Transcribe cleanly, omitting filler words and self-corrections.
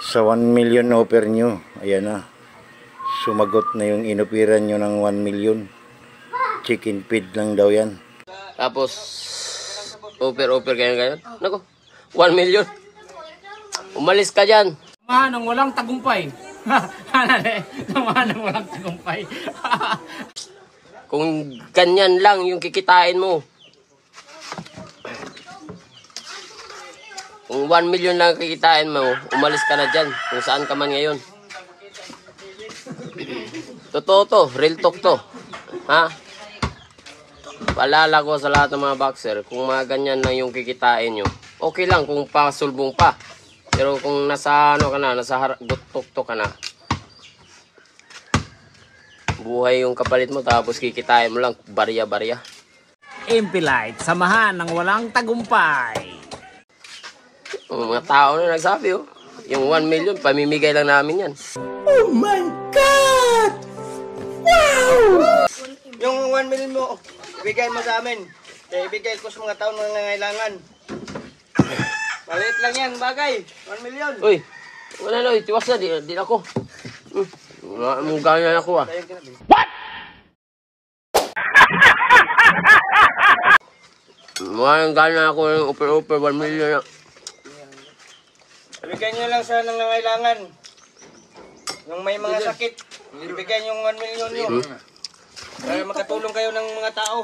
Sa 1 million offer nyo, ayan na. Sumagot na yung inopiran nyo ng 1 million. Chicken feed lang daw yan. Tapos, offer ganyan. Naku, 1 million. Umalis ka dyan. Samahan ng walang tagumpay. Samahan ng walang tagumpay. Kung ganyan lang yung kikitain mo. Kung 1 million lang kikitain mo, umalis ka na dyan. Kung saan ka man ngayon. Totoo to, real talk to. Ha? Paalala ko sa lahat ng mga boxer, kung mga ganyan lang yung kikitain nyo, okay lang kung pasulbong pa. Pero kung nasa ano ka na, nasa tuktok ka na, buhay yung kapalit mo tapos kikitain mo lang barya-barya. Impilite, samahan ng walang tagumpay. Mga tao na nagsabi, oh. Yung 1 million, pamimigay lang namin yan. Oh my God! Wow! Yung 1 million mo, ibigay mo sa amin. Kaya ibigay ko sa mga tao na nangailangan. Maliit lang yan, bagay. 1 million. Uy, wala na, tiwas na, di ako. Wala mong ganyan ako, ah. What? Wala nang ganyan ako ng upper 1 million. Ibigay nyo lang sa nangailangan. Yung may mga sakit, ibigay nyo yung 1 million nyo. Para makatulong kayo ng mga tao.